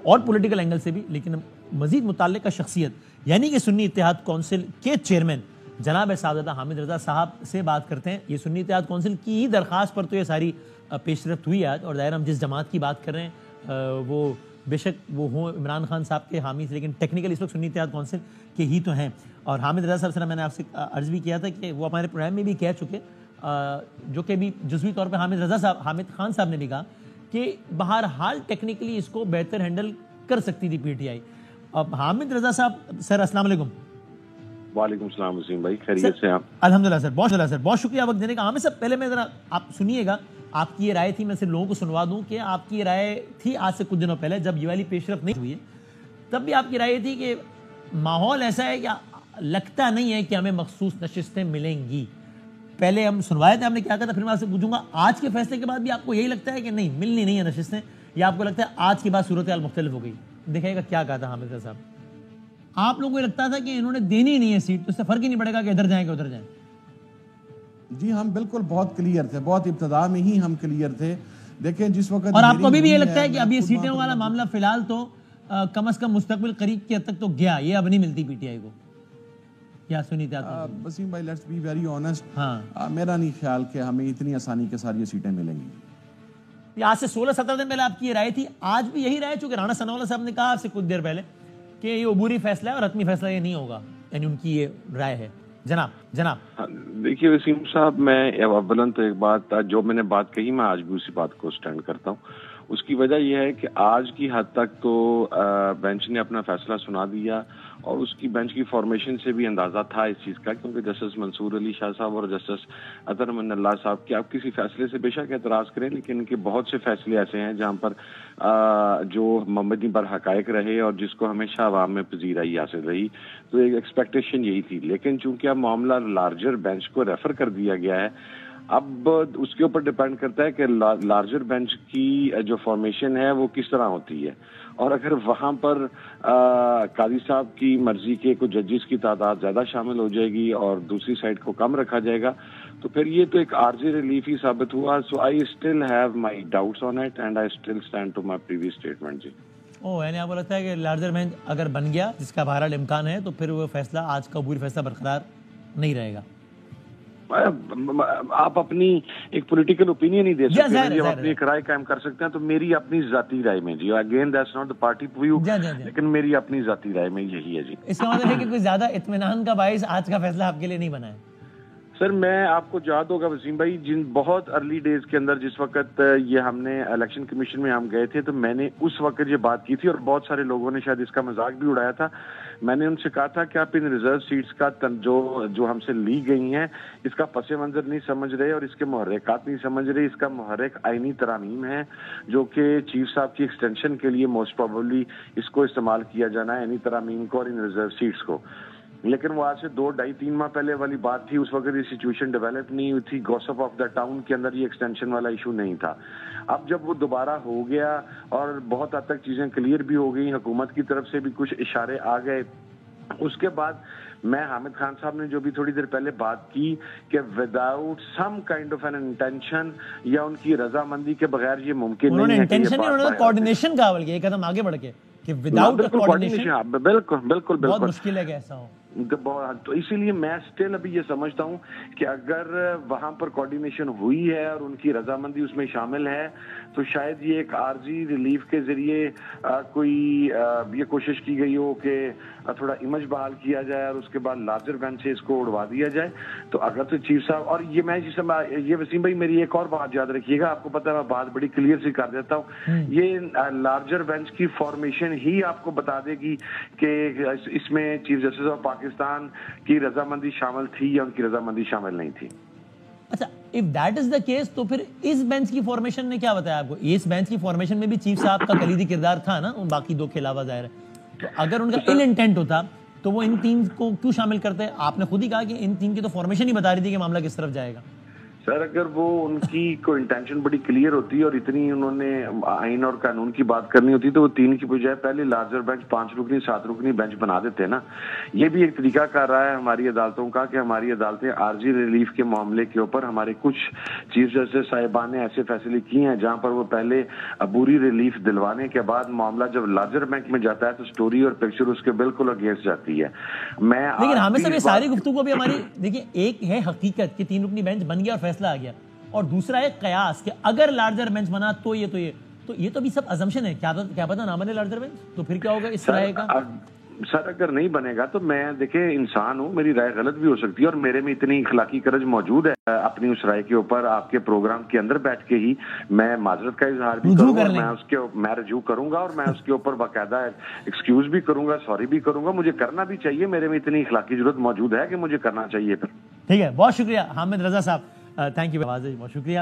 اور political angle سے بھی، لیکن مزید متعلقہ شخصیت یعنی کہ سنی اتحاد کونسل کے چیئرمین جناب صاحبزادہ حامد رضا صاحب سے بات کرتے ہیں. یہ سنی اتحاد کونسل کی ہی درخواست پر تو یہ ساری پیش رفت ہوئی آج، اور ظاہر ہم جس جماعت کی بات کر رہے ہیں وہ بے شک وہ ہوں عمران خان صاحب کے حامی سے، لیکن ٹیکنیکل اس وقت سنی اتحاد کونسل کے ہی تو ہیں. اور حامد رضا صاحب سے میں نے آپ سے عرض بھی کیا تھا کہ وہ ہمارے پروگرام میں بھی کہہ چکے، جو کہ بھی جزوی طور پہ حامد خان صاحب نے بھی کہا کہ بہرحال ٹیکنیکلی اس کو بہتر ہینڈل کر سکتی تھی پی ٹی آئی. اب حامد رضا صاحب سر السلام علیکم. وعلیکم السلام وسیم بھائی، خیریت سے آپ؟ الحمدللہ سر، بہت شکریہ وقت دینے کا. عامر صاحب پہلے میں ذرا آپ سنیے گا، آپ کی یہ رائے تھی، میں صرف لوگوں کو سنوا دوں کہ آپ کی یہ رائے تھی آج سے کچھ دنوں پہلے جب یہ والی پیش رفت نہیں ہوئی ہے، تب بھی آپ کی رائے تھی کہ ماحول ایسا ہے کہ لگتا نہیں ہے کہ ہمیں مخصوص نشستیں ملیں گی. پہلے ہم سنوائے تھے، ہم نے کیا کہا تھا، پھر میں آپ سے پوچھوں گا آج کے فیصلے کے بعد بھی آپ کو یہی لگتا ہے کہ نہیں ملنی نہیں ہے نشستیں، یا آپ کو لگتا ہے آج کے بعد صورتحال مختلف ہو گئی؟ دیکھیے گا کیا کہا تھا حامد رضا صاحب. آپ لوگوں کو یہ لگتا تھا کہ انہوں نے دینی نہیں ہے سیٹ، تو اس سے فرق ہی نہیں پڑے گا کہ ادھر جائیں کہ ادھر جائیں. جی ہم بالکل بہت کلیئر تھے، بہت ابتدا میں ہی ہم کلیئر تھے. دیکھیں جس وقت، اور آپ کو ابھی بھی یہ لگتا ہے کہ اب یہ سیٹوں والا معاملہ فی الحال تو کم از کم مستقبل قریب کی حد تک تو گیا، یہ اب نہیں ملتی پی ٹی آئی کو، کیا سنی تھی آپ؟ وسیم بھائی لیٹس بی ویری آنسٹ، میرا نہیں خیال کہ ہمیں اتنی آسانی کے ساتھ یہ سیٹیں ملیں گی. آج سے 16-17 دن پہلے آپ کی یہ رائے تھی، آج بھی یہی رائے، چونکہ رانا ثناء اللہ صاحب نے کہا آپ سے کچھ دیر پہلے کہ یہ عبوری فیصلہ ہے اور حتمی فیصلہ یہ نہیں ہوگا، یعنی ان کی یہ رائے ہے. جناب دیکھیے وسیم صاحب، میں اولاً تو ایک بات جو میں نے بات کہی، میں آج بھی اسی بات کو سٹینڈ کرتا ہوں. اس کی وجہ یہ ہے کہ آج کی حد تک تو بینچ نے اپنا فیصلہ سنا دیا، اور اس کی بینچ کی فارمیشن سے بھی اندازہ تھا اس چیز کا، کیونکہ جسٹس منصور علی شاہ صاحب اور جسٹس اطہر من اللہ صاحب کی، آپ کسی فیصلے سے بے شک اعتراض کریں، لیکن ان کے بہت سے فیصلے ایسے ہیں جہاں پر جو مبنی بر حقائق رہے اور جس کو ہمیشہ عوام میں پذیرائی حاصل رہی. تو ایک ایکسپیکٹیشن یہی تھی، لیکن چونکہ اب معاملہ لارجر بینچ کو ریفر کر دیا گیا ہے، اب اس کے اوپر ڈیپینڈ کرتا ہے کہ لارجر بینچ کی جو فارمیشن ہے وہ کس طرح ہوتی ہے. اور اگر وہاں پر قاضی صاحب کی مرضی کے کچھ ججز کی تعداد زیادہ شامل ہو جائے گی اور دوسری سائڈ کو کم رکھا جائے گا، تو پھر یہ تو ایک عارضی ریلیف ہی ثابت ہوا. So I still have my doubts on it and I still stand to my previous statement. جی یعنی آپ کو لگتا ہے کہ لارجر بینچ اگر بن گیا، جس کا بہرحال امکان ہے، تو پھر وہ فیصلہ آج کا عبوری فیصلہ برقرار نہیں رہے گا؟ آپ اپنی ایک پولیٹیکل اوپینین ہی دے سکتے ہیں، آپ اپنی ایک رائے قائم کر سکتے ہیں. تو میری اپنی ذاتی رائے میں، جی again that's not the party view, لیکن میری اپنی ذاتی رائے میں یہی ہے. جی اس کا مطلب ہے کہ کوئی زیادہ اطمینان کا باعث آج کا فیصلہ آپ کے لیے نہیں بنا ہے؟ سر میں آپ کو یاد ہوگا وسیم بھائی، جن بہت ارلی ڈیز کے اندر جس وقت یہ ہم نے الیکشن کمیشن میں ہم گئے تھے، تو میں نے اس وقت یہ بات کی تھی، اور بہت سارے لوگوں نے شاید اس کا مذاق بھی اڑایا تھا. میں نے ان سے کہا تھا کہ آپ ان ریزرو سیٹس کا جو ہم سے لی گئی ہیں، اس کا پس منظر نہیں سمجھ رہے اور اس کے محرکات نہیں سمجھ رہے. اس کا محرک آئینی ترامیم ہے، جو کہ چیف صاحب کی ایکسٹینشن کے لیے موسٹ پروبیبلی اس کو استعمال کیا جانا ہے، آئینی ترامیم کو اور ان ریزرو سیٹس کو. لیکن وہ آج سے 2-2.5-3 ماہ پہلے والی بات تھی. اس وقت یہ سچویشن ڈیولپ نہیں ہوئی تھی، گوسپ آف دا ٹاؤن کے اندر یہ ایکسٹینشن والا ایشو نہیں تھا. اب جب وہ دوبارہ ہو گیا اور بہت حد تک چیزیں کلیئر بھی ہو گئی، حکومت کی طرف سے بھی کچھ اشارے آ گئے، اس کے بعد میں حامد خان صاحب نے جو بھی تھوڑی دیر پہلے بات کی کہ without some kind of an intention یا ان کی رضامندی کے بغیر یہ ممکن نہیں ہے کہ یہ بات، انہوں نے کوارڈینیشن کا بلکہ ایک قدم آگے بڑھ کے کہ وداؤٹ کوارڈینیشن بالکل بہت مشکل ہے کہ ایسا ہو. تو اسی لیے میں اسٹل ابھی یہ سمجھتا ہوں کہ اگر وہاں پر کوارڈینیشن ہوئی ہے اور ان کی رضامندی اس میں شامل ہے، تو شاید یہ ایک عارضی ریلیف کے ذریعے کوئی یہ کوشش کی گئی ہو کہ تھوڑا امیج بحال کیا جائے اور اس کے بعد لارجر بینچ سے اس کو اڑوا دیا جائے. تو اگر تو چیف صاحب، اور یہ وسیم بھائی میری ایک اور بات یاد رکھیے گا، آپ کو پتہ ہے میں بات بڑی کلیئر سی کر دیتا ہوں، یہ لارجر بینچ کی فارمیشن ہی آپ کو بتا دے گی کہ اس میں چیف جسٹس آف پاکستان کی رضامندی شامل تھی یا ان کی رضامندی شامل نہیں تھی. اچھا if that is the case تو پھر اس بینچ کی فارمیشن نے کیا بتایا آپ کو؟ اس بینچ کی فارمیشن میں بھی چیف صاحب کا کلیدی کردار تھا نا، ان باقی دو کے علاوہ ظاہر ہے. تو اگر ان کا ان انٹینٹ ہوتا تو وہ ان تین کو کیوں شامل کرتے؟ آپ نے خود ہی کہا کہ ان تین کی تو فارمیشن ہی بتا رہی تھی کہ معاملہ کس طرف جائے گا. سر اگر وہ ان کی کوئی انٹینشن بڑی کلیئر ہوتی ہے اور اتنی انہوں نے آئین اور قانون کی بات کرنی ہوتی تو وہ 3 کی بجائے پہلے لارجر بینچ 5 رکنی 7 رکنی بینچ بنا دیتے نا. یہ بھی ایک طریقہ کر رہا ہے ہماری عدالتوں کا کہ ہماری عدالتیں عارضی ریلیف کے معاملے کے اوپر ہمارے کچھ چیف جسٹس صاحبان نے ایسے فیصلے کیے ہیں جہاں پر وہ پہلے عبوری ریلیف دلوانے کے بعد معاملہ جب لارجر بینچ میں جاتا ہے تو سٹوری اور پکچر اس کے بالکل اگینسٹ جاتی ہے. لیکن حامد صاحب یہ ساری گفتگو بھی ہماری دیکھیں، ایک ہے حقیقت کہ 3 رکنی بینچ بن گیا اور فیصلہ آ گیا، اور دوسرا ہے قیاس کہ اگر لارجر بینچ بنا تو یہ تو بھی سب ازمپشن ہے. کیا پتہ نہ بنے لارجر بینچ تو پھر کیا ہوگا اس رائے کا؟ سر اگر نہیں بنے گا تو میں دیکھیں انسان ہوں، میری رائے غلط بھی ہو سکتی ہے اور میرے میں اتنی اخلاقی کرج موجود ہے اپنی اس رائے کے اوپر آپ کے پروگرام کے اندر بیٹھ کے ہی میں معذرت کا اظہار بھی کروں گا، میں رجوع کروں گا اور میں اس کے اوپر باقاعدہ ایکسکیوز بھی کروں گا، سوری بھی کروں گا. مجھے کرنا بھی چاہیے، میرے میں اتنی اخلاقی ضرورت موجود ہے کہ مجھے کرنا چاہیے. پھر ٹھیک ہے، بہت شکریہ حامد رضا صاحب، تھینک یو، بہت شکریہ.